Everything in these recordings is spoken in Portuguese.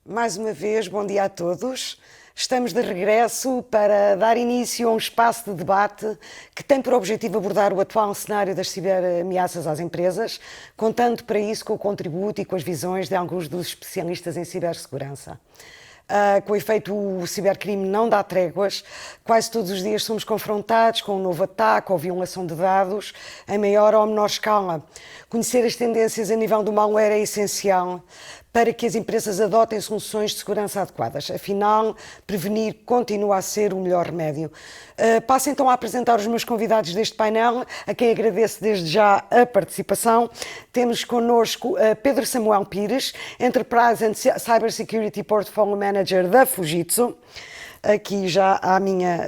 Mais uma vez, bom dia a todos. Estamos de regresso para dar início a um espaço de debate que tem por objetivo abordar o atual cenário das ciberameaças às empresas, contando para isso com o contributo e com as visões de alguns dos especialistas em cibersegurança. Com efeito, o cibercrime não dá tréguas. Quase todos os dias somos confrontados com um novo ataque ou violação de dados, em maior ou menor escala. Conhecer as tendências a nível do malware é essencial para que as empresas adotem soluções de segurança adequadas. Afinal, prevenir continua a ser o melhor remédio. Passo então a apresentar os meus convidados deste painel, a quem agradeço desde já a participação. Temos connosco Pedro Samuel Pires, Enterprise and Cybersecurity Portfolio Manager da Fujitsu, aqui já à minha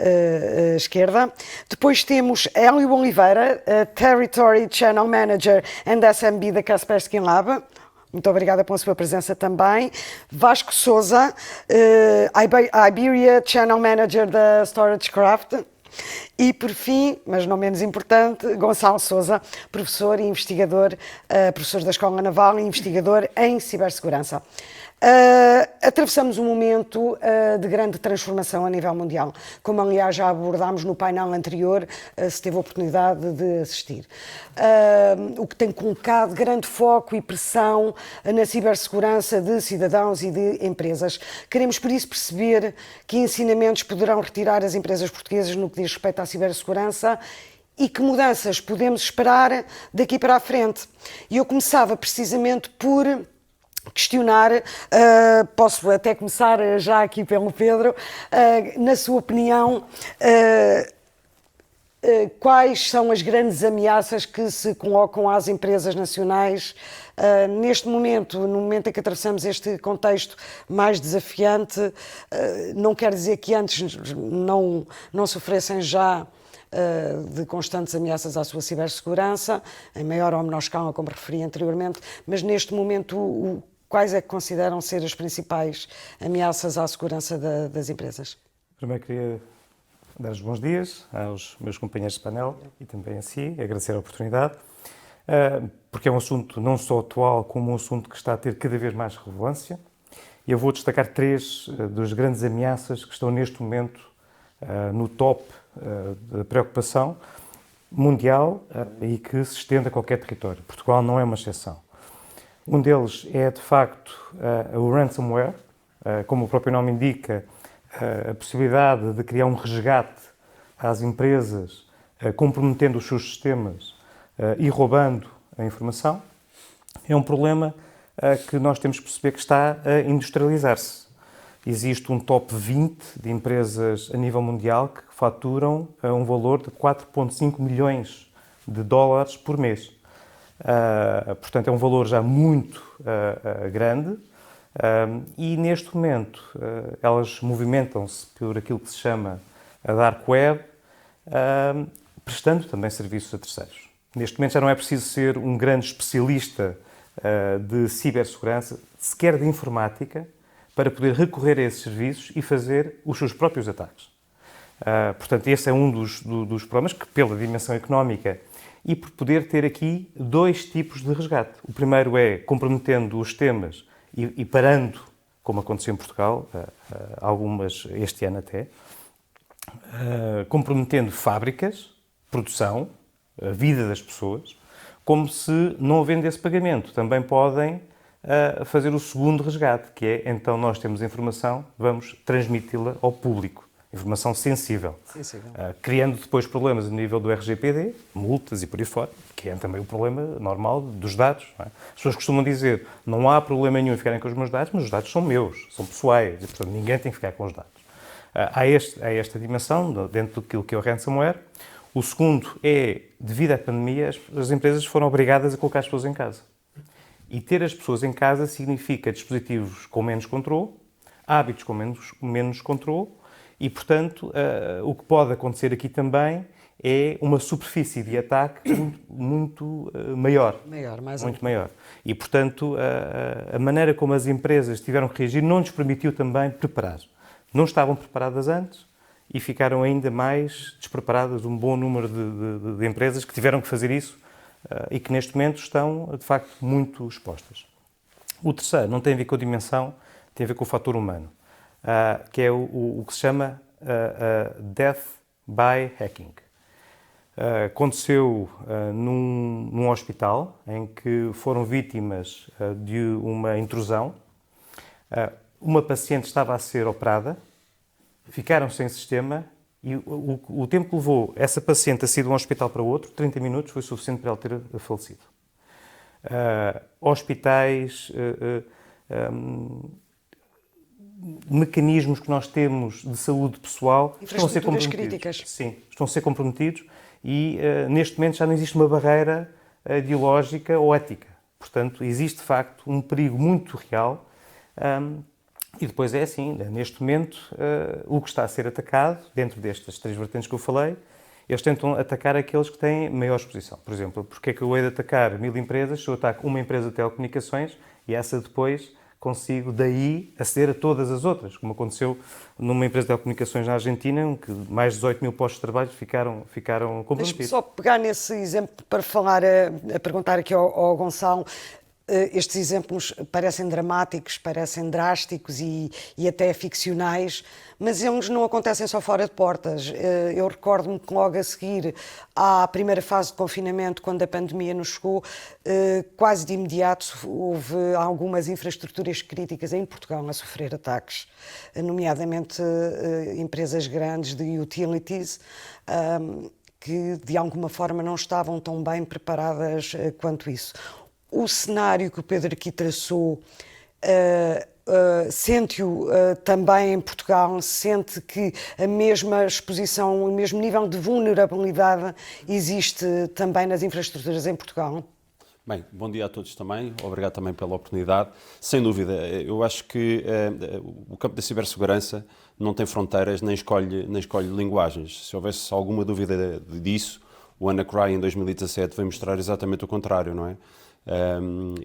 esquerda. Depois temos Hélio Oliveira, Territory Channel Manager and SMB da Kaspersky Lab. Muito obrigada pela sua presença também. Vasco Sousa, Iberia Channel Manager da StorageCraft. E, por fim, mas não menos importante, Gonçalo Sousa, professor e investigador, professor da Escola Naval e investigador em cibersegurança. Atravessamos um momento de grande transformação a nível mundial, como aliás já abordámos no painel anterior, se teve a oportunidade de assistir. O que tem colocado grande foco e pressão na cibersegurança de cidadãos e de empresas. Queremos por isso perceber que ensinamentos poderão retirar as empresas portuguesas no que diz respeito à cibersegurança e que mudanças podemos esperar daqui para a frente. E eu começava precisamente por questionar, posso até começar já aqui pelo Pedro, na sua opinião, quais são as grandes ameaças que se colocam às empresas nacionais neste momento, no momento em que atravessamos este contexto mais desafiante? Não quer dizer que antes não sofressem já de constantes ameaças à sua cibersegurança, em maior ou menor escala, como referi anteriormente, mas neste momento quais é que consideram ser as principais ameaças à segurança das empresas? Primeiro queria dar os bons dias aos meus companheiros de painel e também a si, agradecer a oportunidade, porque é um assunto não só atual, como um assunto que está a ter cada vez mais relevância. E eu vou destacar três das grandes ameaças que estão neste momento no top da preocupação mundial e que se estende a qualquer território. Portugal não é uma exceção. Um deles é, de facto, o ransomware, como o próprio nome indica, a possibilidade de criar um resgate às empresas, comprometendo os seus sistemas e roubando a informação. É um problema que nós temos que perceber que está a industrializar-se. Existe um top 20 de empresas a nível mundial que faturam um valor de 4,5 milhões de dólares por mês. Portanto, é um valor já muito grande e, neste momento, elas movimentam-se por aquilo que se chama a Dark Web, prestando também serviços a terceiros. Neste momento já não é preciso ser um grande especialista de cibersegurança, sequer de informática, para poder recorrer a esses serviços e fazer os seus próprios ataques. Portanto, esse é um dos problemas que, pela dimensão económica e por poder ter aqui dois tipos de resgate. O primeiro é comprometendo os sistemas e parando, como aconteceu em Portugal, algumas este ano até, comprometendo fábricas, produção, a vida das pessoas, como se, não havendo esse pagamento, também podem fazer o segundo resgate, que é, então nós temos informação, vamos transmiti-la ao público. Informação sensível. Criando depois problemas a nível do RGPD, multas e por aí fora, que é também o problema normal dos dados. Não é? As pessoas costumam dizer, não há problema nenhum em ficarem com os meus dados, mas os dados são meus, são pessoais, e portanto ninguém tem que ficar com os dados. Há esta dimensão dentro daquilo que é o ransomware. O segundo é, devido à pandemia, as empresas foram obrigadas a colocar as pessoas em casa. E ter as pessoas em casa significa dispositivos com menos controle, hábitos com menos controle, e, portanto, o que pode acontecer aqui também é uma superfície de ataque muito maior. Muito maior. E, portanto, a maneira como as empresas tiveram que reagir não lhes permitiu também preparar. Não estavam preparadas antes e ficaram ainda mais despreparadas. Um bom número de empresas que tiveram que fazer isso e que, neste momento, estão, de facto, muito expostas. O terceiro não tem a ver com a dimensão, tem a ver com o fator humano, que é o que se chama Death by Hacking. Aconteceu num hospital em que foram vítimas de uma intrusão. Uma paciente estava a ser operada, ficaram sem sistema e o tempo que levou essa paciente a sair de um hospital para o outro, 30 minutos, foi suficiente para ela ter falecido. Hospitais, mecanismos que nós temos de saúde pessoal estão a ser comprometidos. Críticas. Sim, estão a ser comprometidos e neste momento já não existe uma barreira ideológica ou ética. Portanto, existe de facto um perigo muito real. E depois é assim, neste momento, o que está a ser atacado, dentro destas 3 vertentes que eu falei, eles tentam atacar aqueles que têm maior exposição. Por exemplo, porque é que eu hei de atacar 1000 empresas se eu ataco uma empresa de telecomunicações e essa depois consigo daí aceder a todas as outras, como aconteceu numa empresa de telecomunicações na Argentina, em que mais de 18 mil postos de trabalho ficaram comprometidos. Deixe-me só pegar nesse exemplo para falar, a perguntar aqui ao Gonçalo. Estes exemplos parecem dramáticos, parecem drásticos e até ficcionais, mas eles não acontecem só fora de portas. Eu recordo-me que logo a seguir à primeira fase de confinamento, quando a pandemia nos chegou, quase de imediato houve algumas infraestruturas críticas em Portugal a sofrer ataques, nomeadamente empresas grandes de utilities, que de alguma forma não estavam tão bem preparadas quanto isso. O cenário que o Pedro aqui traçou, sente-o também em Portugal? Sente que a mesma exposição, o mesmo nível de vulnerabilidade existe também nas infraestruturas em Portugal? Bem, bom dia a todos também, obrigado também pela oportunidade. Sem dúvida, eu acho que o campo da cibersegurança não tem fronteiras nem escolhe linguagens. Se houvesse alguma dúvida disso, o WannaCry em 2017 veio mostrar exatamente o contrário, não é?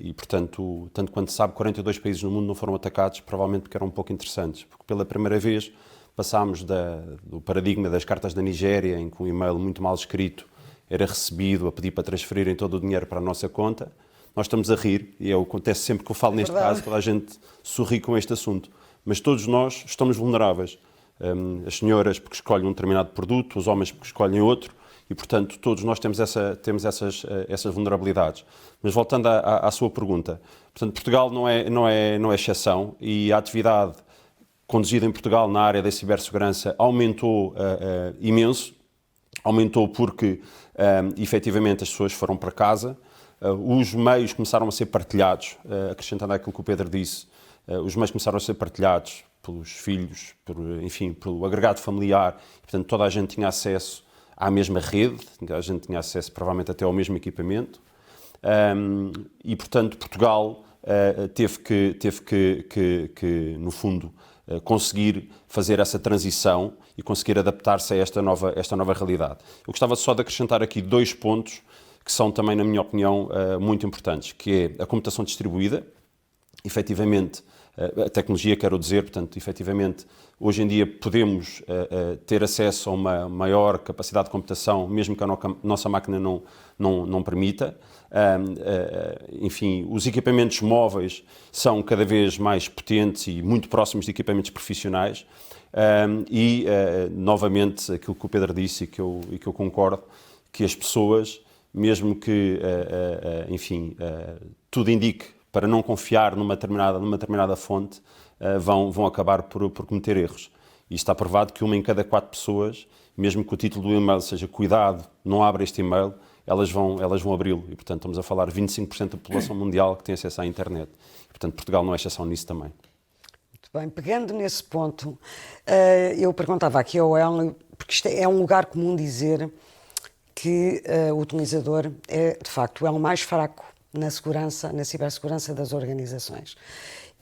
E, portanto, tanto quanto se sabe, 42 países no mundo não foram atacados, provavelmente porque eram um pouco interessantes, porque pela primeira vez passámos do paradigma das cartas da Nigéria, em que um e-mail muito mal escrito era recebido a pedir para transferirem todo o dinheiro para a nossa conta. Nós estamos a rir, e acontece sempre que eu falo neste caso, toda a gente sorri com este assunto, mas todos nós estamos vulneráveis. As senhoras porque escolhem um determinado produto, os homens porque escolhem outro, e, portanto, todos nós temos essas vulnerabilidades. Mas voltando à sua pergunta, portanto, Portugal não é exceção e a atividade conduzida em Portugal na área da cibersegurança aumentou imenso. Aumentou porque, efetivamente, as pessoas foram para casa, os meios começaram a ser partilhados, acrescentando àquilo que o Pedro disse, os meios começaram a ser partilhados pelos filhos, pelo agregado familiar, portanto, toda a gente tinha acesso à mesma rede, a gente tinha acesso provavelmente até ao mesmo equipamento e, portanto, Portugal teve que, no fundo, conseguir fazer essa transição e conseguir adaptar-se a esta nova realidade. Eu gostava só de acrescentar aqui 2 pontos que são também, na minha opinião, muito importantes, que é a computação distribuída. Efetivamente, a tecnologia, quero dizer, portanto, efetivamente, hoje em dia podemos ter acesso a uma maior capacidade de computação, mesmo que a nossa máquina não permita. Enfim, os equipamentos móveis são cada vez mais potentes e muito próximos de equipamentos profissionais. Novamente, aquilo que o Pedro disse e que eu concordo, que as pessoas, mesmo que, tudo indique para não confiar numa determinada fonte, vão acabar por cometer erros. E está provado que 1 em cada 4 pessoas, mesmo que o título do e-mail seja "Cuidado, não abra este e-mail", elas vão abri-lo. E, portanto, estamos a falar de 25% da população mundial que tem acesso à internet. E, portanto, Portugal não é exceção nisso também. Muito bem, pegando nesse ponto, eu perguntava aqui ao Hélio, porque isto é um lugar comum dizer que o utilizador é, de facto, o elo mais fraco na cibersegurança das organizações.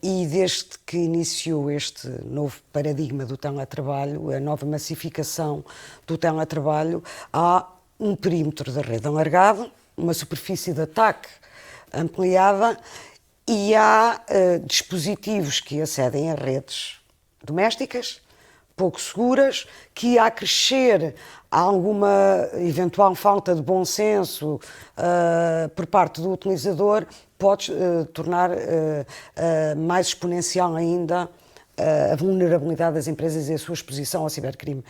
E desde que iniciou este novo paradigma do teletrabalho, a nova massificação do teletrabalho, há um perímetro da rede alargado, uma superfície de ataque ampliada e há dispositivos que acedem a redes domésticas, pouco seguras, que a crescer alguma eventual falta de bom senso por parte do utilizador pode tornar mais exponencial ainda a vulnerabilidade das empresas e a sua exposição ao cibercrime.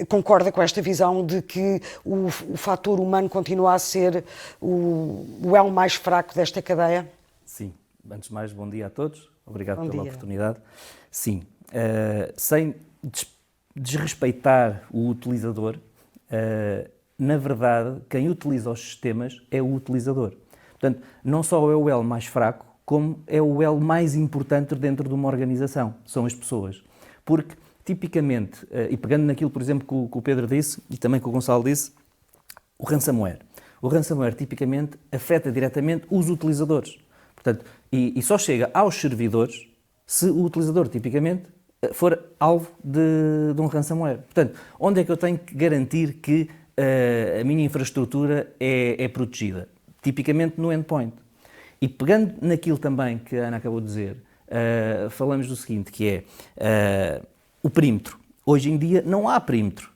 Concorda com esta visão de que o fator humano continua a ser o elo mais fraco desta cadeia? Sim. Antes de mais, bom dia a todos. Obrigado Bom pela dia. oportunidade. Sim. Sem desrespeitar o utilizador, na verdade, quem utiliza os sistemas é o utilizador. Portanto, não só é o elo mais fraco, como é o elo mais importante dentro de uma organização, são as pessoas. Porque, tipicamente, e pegando naquilo, por exemplo, que o Pedro disse, e também que o Gonçalo disse, o ransomware. O ransomware, tipicamente, afeta diretamente os utilizadores. Portanto, e só chega aos servidores se o utilizador, tipicamente, for alvo de um ransomware. Portanto, onde é que eu tenho que garantir que a minha infraestrutura é protegida? Tipicamente no endpoint. E pegando naquilo também que a Ana acabou de dizer, falamos do seguinte, que é o perímetro. Hoje em dia não há perímetro.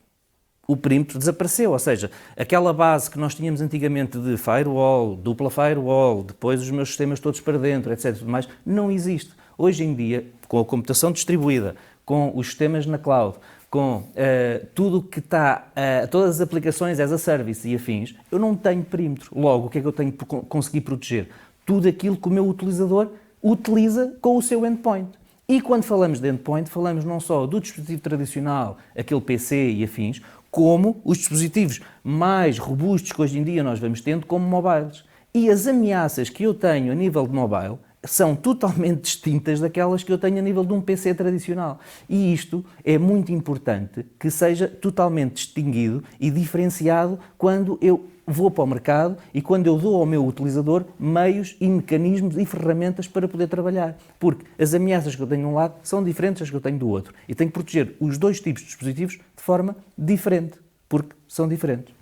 O perímetro desapareceu, ou seja, aquela base que nós tínhamos antigamente de firewall, dupla firewall, depois os meus sistemas todos para dentro, etc. Tudo mais, não existe. Hoje em dia, com a computação distribuída, com os sistemas na cloud, com tudo que está, todas as aplicações as a service e afins, eu não tenho perímetro. Logo, o que é que eu tenho que conseguir proteger? Tudo aquilo que o meu utilizador utiliza com o seu endpoint. E quando falamos de endpoint, falamos não só do dispositivo tradicional, aquele PC e afins, como os dispositivos mais robustos que hoje em dia nós vamos tendo, como mobiles. E as ameaças que eu tenho a nível de mobile são totalmente distintas daquelas que eu tenho a nível de um PC tradicional. E isto é muito importante que seja totalmente distinguido e diferenciado quando eu vou para o mercado e quando eu dou ao meu utilizador meios e mecanismos e ferramentas para poder trabalhar. Porque as ameaças que eu tenho de um lado são diferentes das que eu tenho do outro. E tenho que proteger os dois tipos de dispositivos de forma diferente, porque são diferentes.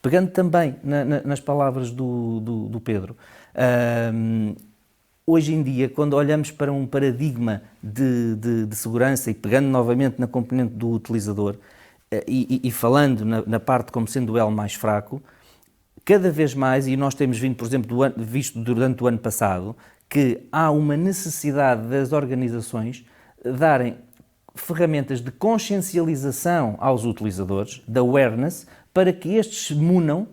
Pegando também nas palavras do Pedro, hoje em dia, quando olhamos para um paradigma de segurança e pegando novamente na componente do utilizador e falando na parte como sendo o elo mais fraco, cada vez mais, e nós temos vindo, por exemplo, visto durante o ano passado, que há uma necessidade das organizações darem ferramentas de consciencialização aos utilizadores, de awareness, para que estes se munam,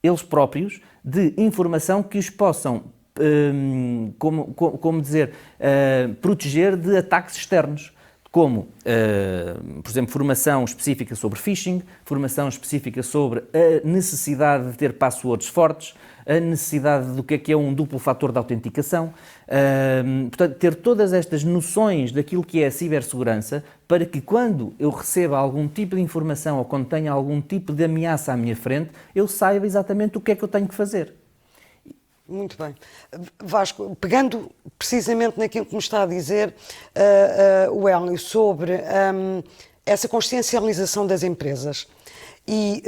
eles próprios, de informação que os possam proteger de ataques externos, como, por exemplo, formação específica sobre phishing, formação específica sobre a necessidade de ter passwords fortes, a necessidade do que é um duplo fator de autenticação, portanto, ter todas estas noções daquilo que é a cibersegurança para que quando eu receba algum tipo de informação ou quando tenha algum tipo de ameaça à minha frente, eu saiba exatamente o que é que eu tenho que fazer. Muito bem. Vasco, pegando precisamente naquilo que me está a dizer o Hélio sobre essa consciencialização das empresas e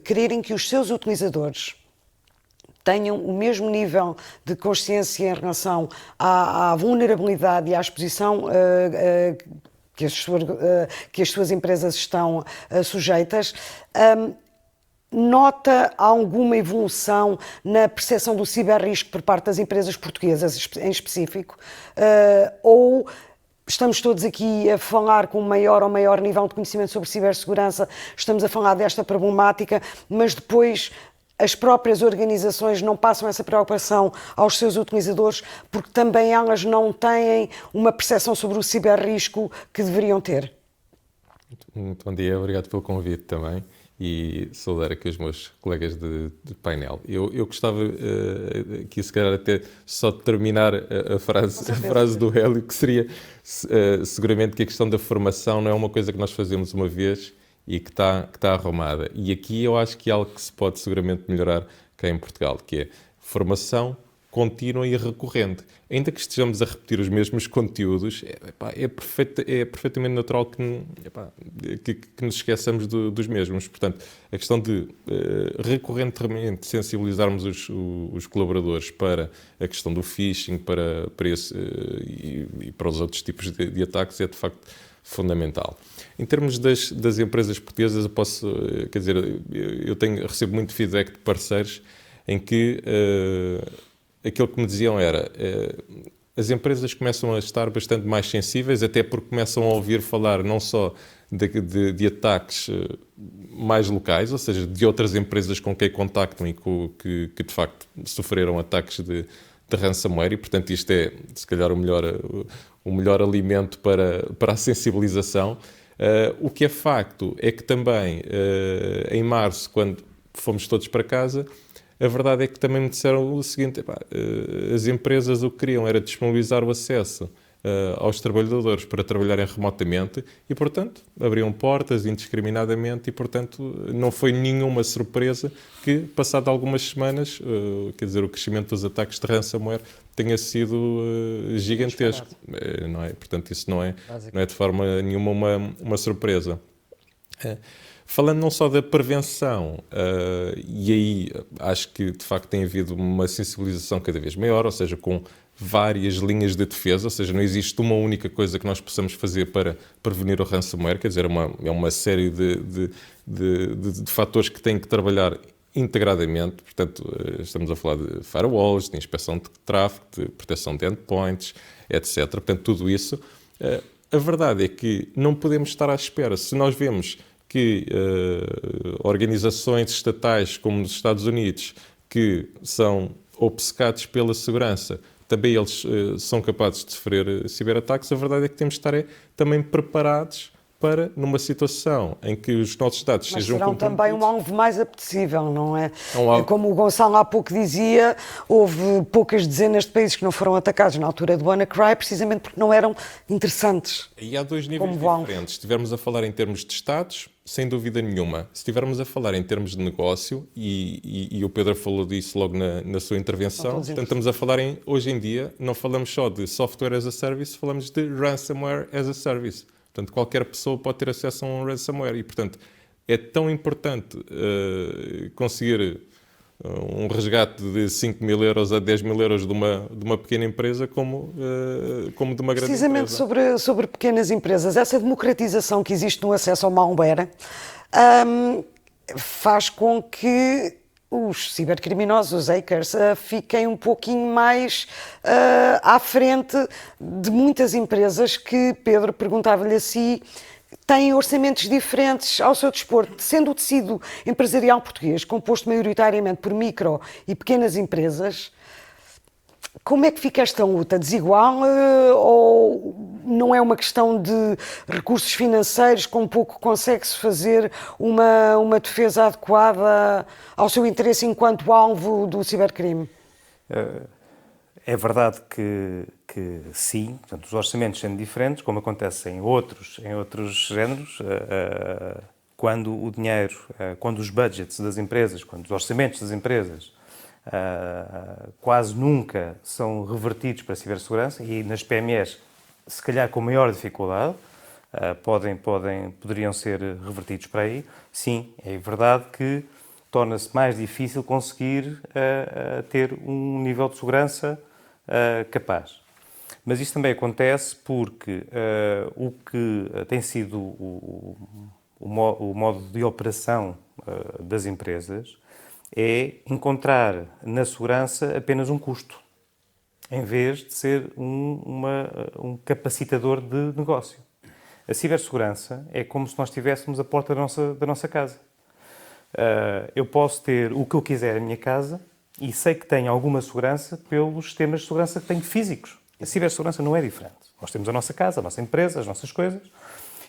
quererem que os seus utilizadores tenham o mesmo nível de consciência em relação à vulnerabilidade e à exposição que as suas empresas estão sujeitas, nota alguma evolução na percepção do ciberrisco por parte das empresas portuguesas em específico? Ou estamos todos aqui a falar com um maior ou maior nível de conhecimento sobre cibersegurança, estamos a falar desta problemática, mas depois as próprias organizações não passam essa preocupação aos seus utilizadores porque também elas não têm uma percepção sobre o ciberrisco que deveriam ter? Muito bom dia, obrigado pelo convite também. E saudar aqui os meus colegas de painel. Eu gostava aqui, se calhar, até só de terminar a frase do Hélio, que seria seguramente que a questão da formação não é uma coisa que nós fazemos uma vez e que está arrumada. E aqui eu acho que é algo que se pode seguramente melhorar cá em Portugal, que é formação contínua e recorrente. Ainda que estejamos a repetir os mesmos conteúdos, é perfeitamente natural que nos esqueçamos dos mesmos. Portanto, a questão de recorrentemente sensibilizarmos os colaboradores para a questão do phishing, para esse, e para os outros tipos de ataques é de facto fundamental. Em termos das empresas portuguesas, eu recebo muito feedback de parceiros em que aquilo que me diziam era as empresas começam a estar bastante mais sensíveis, até porque começam a ouvir falar não só de ataques mais locais, ou seja, de outras empresas com quem contactam e que de facto sofreram ataques de ransomware, e portanto isto é se calhar o melhor alimento para a sensibilização. O que é facto é que também em março, quando fomos todos para casa, a verdade é que também me disseram o seguinte: as empresas o que queriam era disponibilizar o acesso aos trabalhadores para trabalharem remotamente e, portanto, abriam portas indiscriminadamente e, portanto, não foi nenhuma surpresa que, passado algumas semanas, o crescimento dos ataques de ransomware tenha sido gigantesco. Não é? Portanto, isso não é de forma nenhuma uma surpresa. Falando não só da prevenção, e aí acho que de facto tem havido uma sensibilização cada vez maior, ou seja, com várias linhas de defesa, ou seja, não existe uma única coisa que nós possamos fazer para prevenir o ransomware, quer dizer, é uma série de fatores que têm que trabalhar integradamente. Portanto, estamos a falar de firewalls, de inspeção de tráfego, de proteção de endpoints, etc. Portanto, tudo isso. A verdade é que não podemos estar à espera. Se nós vemos que organizações estatais como nos Estados Unidos, que são obcecados pela segurança, também eles são capazes de sofrer ciberataques, a verdade é que temos de estar também preparados para, numa situação em que os nossos dados sejam serão também um alvo mais apetecível, não é? alvo... Como o Gonçalo há pouco dizia, houve poucas dezenas de países que não foram atacados na altura do WannaCry, precisamente porque não eram interessantes. E há dois níveis diferentes. Se estivermos a falar em termos de Estados, sem dúvida nenhuma. Se estivermos a falar em termos de negócio, e o Pedro falou disso logo na sua intervenção, portanto, estamos a falar hoje em dia, não falamos só de software as a service, falamos de ransomware as a service. Portanto, qualquer pessoa pode ter acesso a um ransomware e, portanto, é tão importante conseguir um resgate de 5 mil euros a 10 mil euros de uma pequena empresa como de uma grande empresa. Precisamente sobre pequenas empresas, essa democratização que existe no acesso ao malware faz com que os cibercriminosos, os hackers, fiquem um pouquinho mais à frente de muitas empresas que, Pedro, perguntava-lhe a si, têm orçamentos diferentes ao seu dispor. Sendo o tecido empresarial português composto maioritariamente por micro e pequenas empresas, como é que fica esta luta? Desigual ou não é uma questão de recursos financeiros, com pouco consegue-se fazer uma defesa adequada ao seu interesse enquanto alvo do cibercrime? É verdade que sim, portanto, os orçamentos sendo diferentes, como acontece em outros géneros, quando o dinheiro, quando os budgets das empresas, quando os orçamentos das empresas quase nunca são revertidos para a cibersegurança, e nas PMEs, se calhar com maior dificuldade, poderiam ser revertidos para aí. Sim, é verdade que torna-se mais difícil conseguir ter um nível de segurança capaz. Mas isto também acontece porque o que tem sido o modo de operação das empresas é encontrar na segurança apenas um custo, em vez de ser um capacitador de negócio. A cibersegurança é como se nós estivéssemos à porta da nossa casa. Eu posso ter o que eu quiser na minha casa e sei que tenho alguma segurança pelos sistemas de segurança que tenho físicos. A cibersegurança não é diferente. Nós temos a nossa casa, a nossa empresa, as nossas coisas.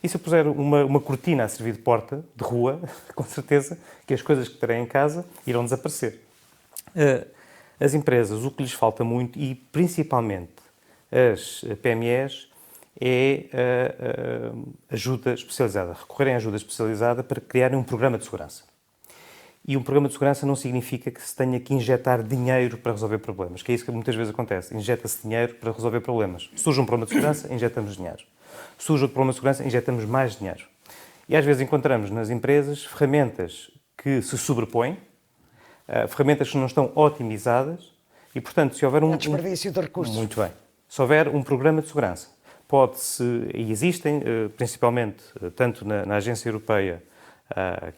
E se eu puser uma cortina a servir de porta, de rua, com certeza que as coisas que terei em casa irão desaparecer. As empresas, o que lhes falta muito, e principalmente as PMEs, é ajuda especializada. Recorrerem à ajuda especializada para criarem um programa de segurança. E um programa de segurança não significa que se tenha que injetar dinheiro para resolver problemas, que é isso que muitas vezes acontece. Injeta-se dinheiro para resolver problemas. Surge um problema de segurança, injetamos dinheiro. Surge outro problema de segurança, injetamos mais dinheiro. E às vezes encontramos nas empresas ferramentas que se sobrepõem, ferramentas que não estão otimizadas e, portanto, se houver desperdício de recursos. Muito bem. Se houver um programa de segurança, pode-se, e existem, principalmente, tanto na Agência Europeia,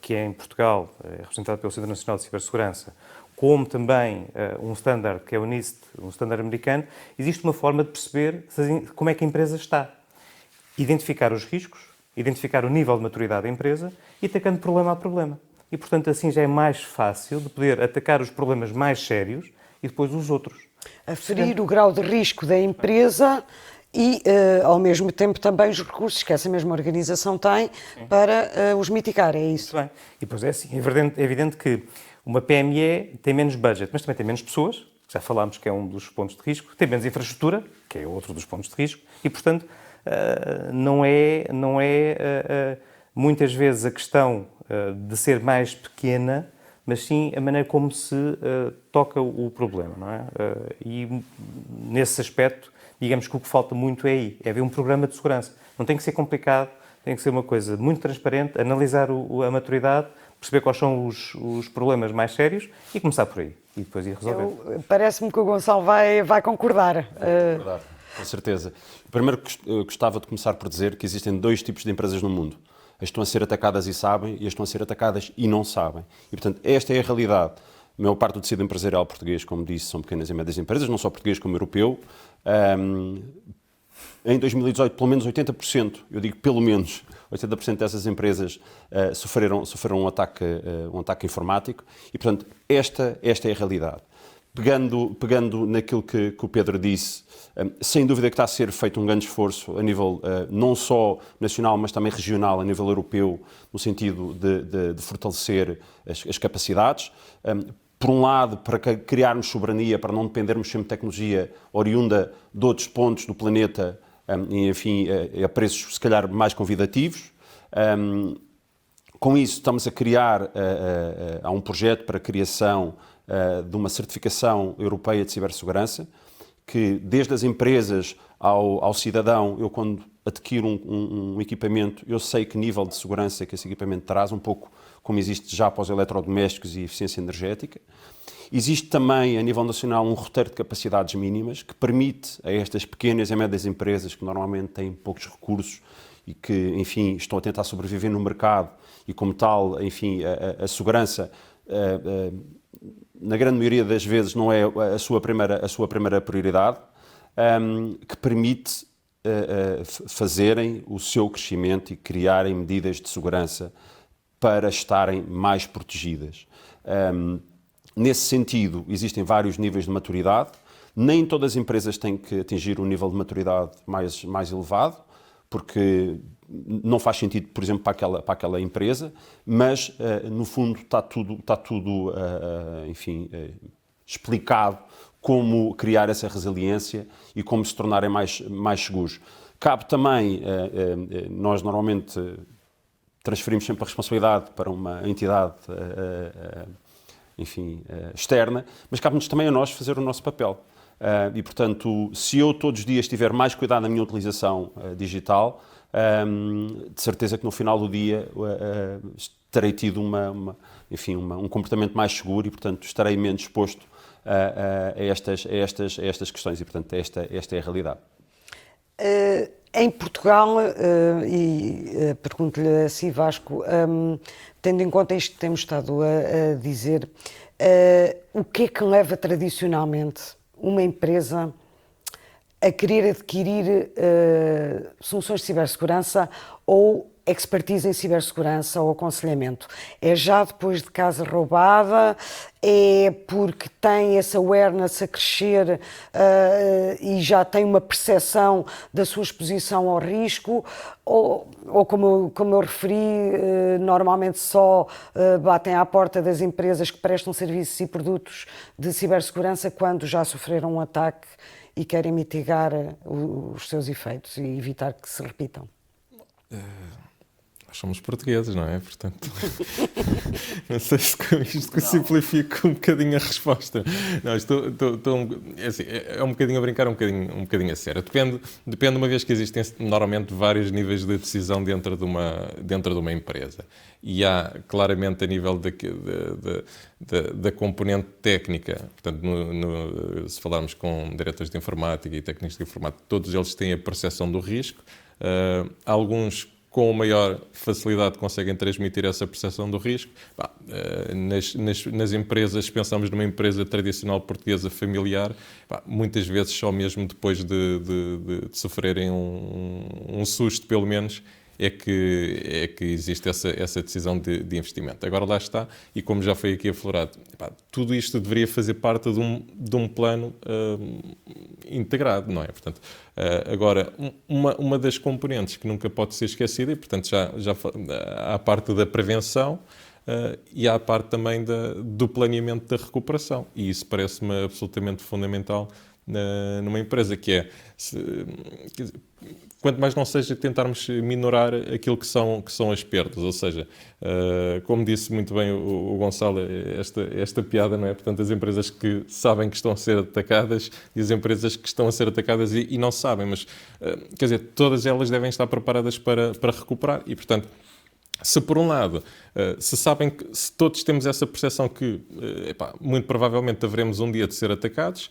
que é em Portugal, é representado pelo Centro Nacional de Cibersegurança, como também um standard, que é o NIST, um standard americano, existe uma forma de perceber como é que a empresa está. Identificar os riscos, identificar o nível de maturidade da empresa e atacando problema a problema. E, portanto, assim já é mais fácil de poder atacar os problemas mais sérios e depois os outros. Aferir o grau de risco da empresa e, ao mesmo tempo, também os recursos que essa mesma organização tem para os mitigar, é isso? Muito bem. E depois é assim, é evidente que uma PME tem menos budget, mas também tem menos pessoas, já falámos que é um dos pontos de risco, tem menos infraestrutura, que é outro dos pontos de risco, e, portanto, não é muitas vezes a questão de ser mais pequena, mas sim a maneira como se toca o problema, não é? E nesse aspecto, digamos que o que falta muito é aí, é haver um programa de segurança. Não tem que ser complicado, tem que ser uma coisa muito transparente, analisar a maturidade, perceber quais são os problemas mais sérios e começar por aí, e depois ir resolvendo. Parece-me que o Gonçalo vai concordar. Verdade, com certeza. Primeiro, gostava de começar por dizer que existem dois tipos de empresas no mundo. As que estão a ser atacadas e sabem, e as que estão a ser atacadas e não sabem. E, portanto, esta é a realidade. A maior parte do tecido empresarial português, como disse, são pequenas e médias empresas, não só português como europeu. Em 2018, pelo menos 80%, eu digo pelo menos, 80% dessas empresas sofreram um ataque informático. E, portanto, esta é a realidade. Pegando naquilo que o Pedro disse, sem dúvida que está a ser feito um grande esforço a nível não só nacional, mas também regional, a nível europeu, no sentido de fortalecer as capacidades. Por um lado, para criarmos soberania, para não dependermos sempre de tecnologia oriunda de outros pontos do planeta, e, enfim, a preços se calhar mais convidativos. Com isso, estamos a criar, há um projeto para a criação de uma certificação europeia de cibersegurança, que desde as empresas ao cidadão, eu quando adquiro um equipamento, eu sei que nível de segurança que esse equipamento traz, um pouco como existe já para os eletrodomésticos e eficiência energética. Existe também, a nível nacional, um roteiro de capacidades mínimas que permite a estas pequenas e médias empresas que normalmente têm poucos recursos e que, enfim, estão a tentar sobreviver no mercado e, como tal, enfim, a segurança na grande maioria das vezes não é a sua primeira prioridade, que permite fazerem o seu crescimento e criarem medidas de segurança para estarem mais protegidas. Nesse sentido, existem vários níveis de maturidade. Nem todas as empresas têm que atingir um nível de maturidade mais elevado, porque não faz sentido, por exemplo, para aquela empresa, mas, no fundo, está tudo enfim, explicado como criar essa resiliência e como se tornarem mais seguros. Cabe também, nós normalmente transferimos sempre a responsabilidade para uma entidade, enfim, externa, mas cabe-nos também a nós fazer o nosso papel. E, portanto, se eu todos os dias tiver mais cuidado na minha utilização digital, de certeza que no final do dia terei tido um comportamento mais seguro e, portanto, estarei menos exposto a estas questões e, portanto, esta é a realidade. Em Portugal, e pergunto-lhe assim, Vasco, tendo em conta isto que temos estado a dizer, o que é que leva tradicionalmente uma empresa a querer adquirir soluções de cibersegurança ou expertise em cibersegurança ou aconselhamento? É já depois de casa roubada? É porque tem esse awareness a crescer e já tem uma percepção da sua exposição ao risco? Ou como eu referi, normalmente só batem à porta das empresas que prestam serviços e produtos de cibersegurança quando já sofreram um ataque e querem mitigar os seus efeitos e evitar que se repitam? nós somos portugueses, não é? Portanto, não sei se com isto simplifico um bocadinho a resposta. Não, é um bocadinho a brincar, um bocadinho a sério. Depende, uma vez que existem normalmente vários níveis de decisão dentro de uma empresa. E há claramente a nível da componente técnica, portanto, se falarmos com diretores de informática e técnicos de informática, todos eles têm a percepção do risco. Alguns com maior facilidade conseguem transmitir essa percepção do risco. Nas empresas, pensamos numa empresa tradicional portuguesa familiar, muitas vezes só mesmo depois de sofrerem um susto, pelo menos, é que existe essa decisão de investimento. Agora lá está, e como já foi aqui aflorado, tudo isto deveria fazer parte de um plano integrado, não é? Portanto, agora, uma das componentes que nunca pode ser esquecida, e portanto já há a parte da prevenção, e há a parte também do planeamento da recuperação, e isso parece-me absolutamente fundamental numa empresa, que é, quanto mais não seja tentarmos minorar aquilo que são as perdas, ou seja, como disse muito bem o Gonçalo, esta piada, não é? Portanto, as empresas que sabem que estão a ser atacadas e as empresas que estão a ser atacadas e não sabem, mas, quer dizer, todas elas devem estar preparadas para recuperar e, portanto, se por um lado, se todos temos essa percepção que, muito provavelmente haveremos um dia de ser atacados,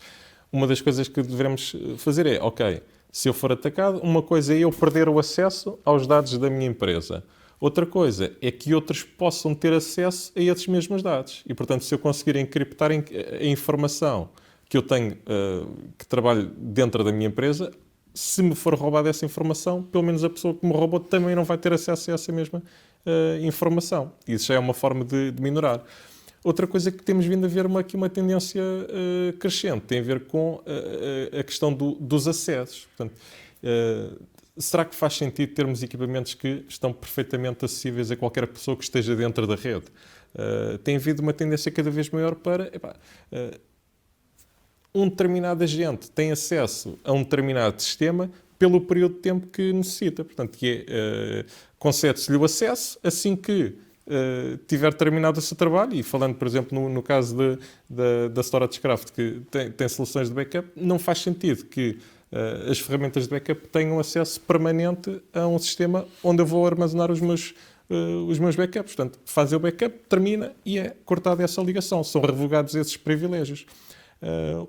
uma das coisas que devemos fazer é, ok, se eu for atacado, uma coisa é eu perder o acesso aos dados da minha empresa. Outra coisa é que outros possam ter acesso a esses mesmos dados. E, portanto, se eu conseguir encriptar a informação que eu tenho, que trabalho dentro da minha empresa, se me for roubada essa informação, pelo menos a pessoa que me roubou também não vai ter acesso a essa mesma informação. Isso já é uma forma de minorar. Outra coisa que temos vindo a ver aqui uma tendência crescente tem a ver com a questão dos acessos. Portanto, será que faz sentido termos equipamentos que estão perfeitamente acessíveis a qualquer pessoa que esteja dentro da rede? Tem havido uma tendência cada vez maior para um determinado agente tem acesso a um determinado sistema pelo período de tempo que necessita. Portanto, concede-se-lhe o acesso assim que tiver terminado o seu trabalho, e falando, por exemplo, no caso da StorageCraft, que tem soluções de backup, não faz sentido que as ferramentas de backup tenham acesso permanente a um sistema onde eu vou armazenar os meus backups. Portanto, fazem o backup, termina e é cortada essa ligação. São revogados esses privilégios.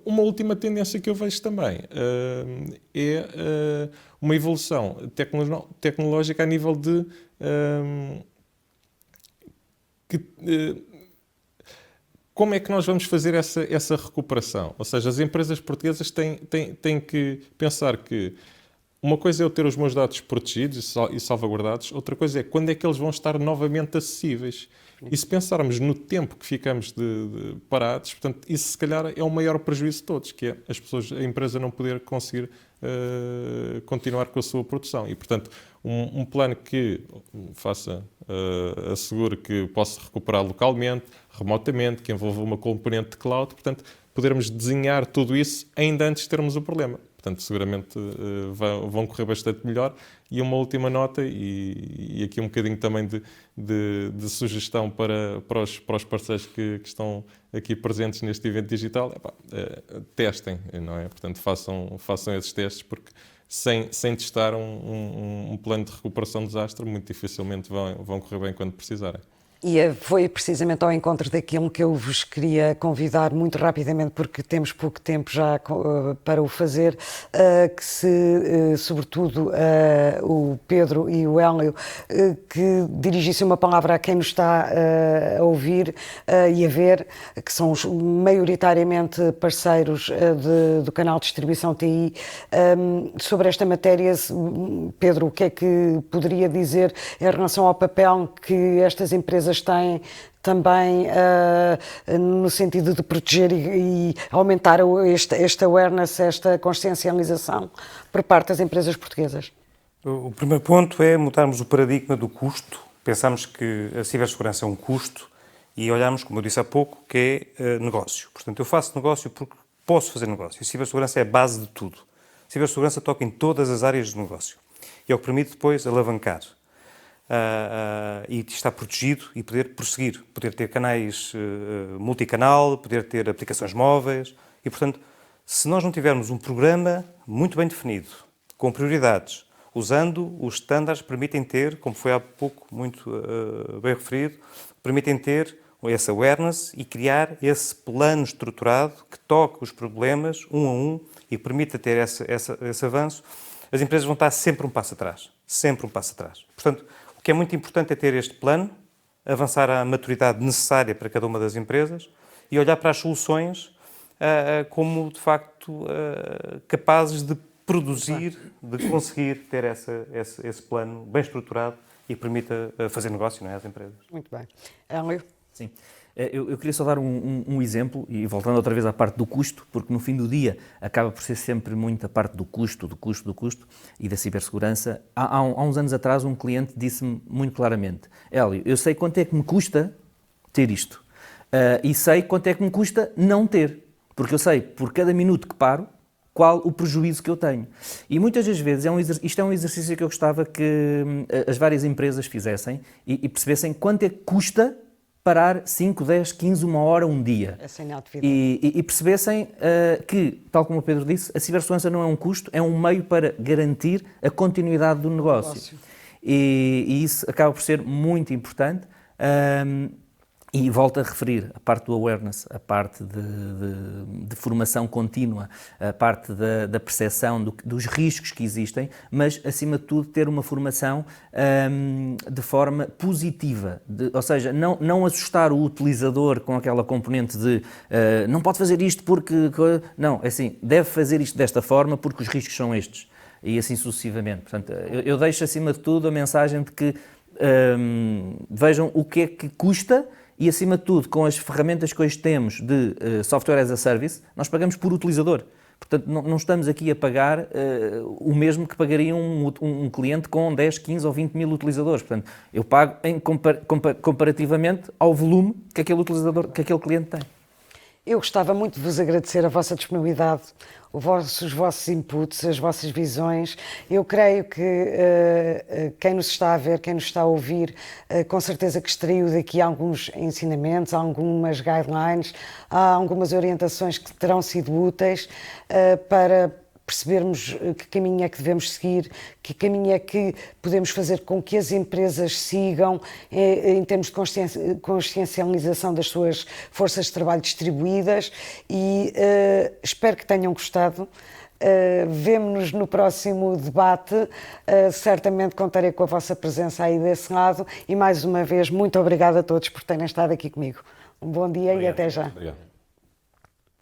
Uma última tendência que eu vejo também é uma evolução tecnológica a nível de como é que nós vamos fazer essa recuperação? Ou seja, as empresas portuguesas têm que pensar que uma coisa é eu ter os meus dados protegidos e salvaguardados, outra coisa é quando é que eles vão estar novamente acessíveis. E se pensarmos no tempo que ficamos de parados, portanto, isso se calhar é o maior prejuízo de todos, que é a empresa não poder conseguir continuar com a sua produção. E, portanto, um plano que assegure que possa recuperar localmente, remotamente, que envolva uma componente de cloud, portanto, podermos desenhar tudo isso ainda antes de termos o problema. Portanto, seguramente vão correr bastante melhor. E uma última nota, e aqui um bocadinho também de sugestão para os parceiros que estão aqui presentes neste evento digital, testem, não é? Portanto, façam esses testes, porque sem testar um plano de recuperação de desastre, muito dificilmente vão correr bem quando precisarem. E foi precisamente ao encontro daquilo que eu vos queria convidar muito rapidamente, porque temos pouco tempo já para o fazer, que sobretudo o Pedro e o Hélio, que dirigissem uma palavra a quem nos está a ouvir e a ver, que são maioritariamente parceiros do canal de distribuição TI, sobre esta matéria. Pedro, o que é que poderia dizer em relação ao papel que estas empresas têm também no sentido de proteger e aumentar esta awareness, esta consciencialização por parte das empresas portuguesas? O primeiro ponto é mudarmos o paradigma do custo. Pensamos que a cibersegurança é um custo e olhamos, como eu disse há pouco, que é negócio. Portanto, eu faço negócio porque posso fazer negócio. E a cibersegurança é a base de tudo. A cibersegurança toca em todas as áreas do negócio e é o que permite depois alavancar. e estar protegido e poder prosseguir, poder ter canais multicanal, poder ter aplicações móveis e, portanto, se nós não tivermos um programa muito bem definido, com prioridades, usando os estándares que permitem ter, como foi há pouco muito bem referido, permitem ter esse awareness e criar esse plano estruturado que toque os problemas um a um e permita ter esse avanço, as empresas vão estar sempre um passo atrás. Sempre um passo atrás. Portanto, o que é muito importante é ter este plano, avançar à maturidade necessária para cada uma das empresas e olhar para as soluções como, de facto, capazes de produzir, de conseguir ter esse plano bem estruturado e permita fazer negócio, não é, às empresas. Muito bem. Hélio? Sim. Eu queria só dar um exemplo, e voltando outra vez à parte do custo, porque no fim do dia acaba por ser sempre muito a parte do custo e da cibersegurança. Há uns anos atrás um cliente disse-me muito claramente: Hélio, eu sei quanto é que me custa ter isto e sei quanto é que me custa não ter, porque eu sei por cada minuto que paro qual o prejuízo que eu tenho. E muitas das vezes isto é um exercício que eu gostava que as várias empresas fizessem e percebessem quanto é que custa parar 5, 10, 15, uma hora, um dia. Essa inatividade. E percebessem que, tal como o Pedro disse, a cibersegurança não é um custo, é um meio para garantir a continuidade do negócio. E isso acaba por ser muito importante. E volto a referir a parte do awareness, a parte de formação contínua, a parte da percepção dos riscos que existem, mas, acima de tudo, ter uma formação de forma positiva, ou seja, não assustar o utilizador com aquela componente de não pode fazer isto porque... Não, é assim, deve fazer isto desta forma porque os riscos são estes, e assim sucessivamente. Portanto, eu deixo, acima de tudo, a mensagem de que vejam o que é que custa. E, acima de tudo, com as ferramentas que hoje temos de software as a service, nós pagamos por utilizador. Portanto, não estamos aqui a pagar o mesmo que pagaria um cliente com 10, 15 ou 20 mil utilizadores. Portanto, eu pago comparativamente ao volume que aquele cliente tem. Eu gostava muito de vos agradecer a vossa disponibilidade, os vossos inputs, as vossas visões. Eu creio que quem nos está a ver, quem nos está a ouvir, com certeza que extraiu daqui alguns ensinamentos, algumas guidelines, algumas orientações que terão sido úteis para percebermos que caminho é que devemos seguir, que caminho é que podemos fazer com que as empresas sigam em termos de consciencialização das suas forças de trabalho distribuídas e espero que tenham gostado. Vemo-nos no próximo debate, certamente contarei com a vossa presença aí desse lado e mais uma vez muito obrigada a todos por terem estado aqui comigo. Um bom dia. Obrigado. E até já. Obrigado.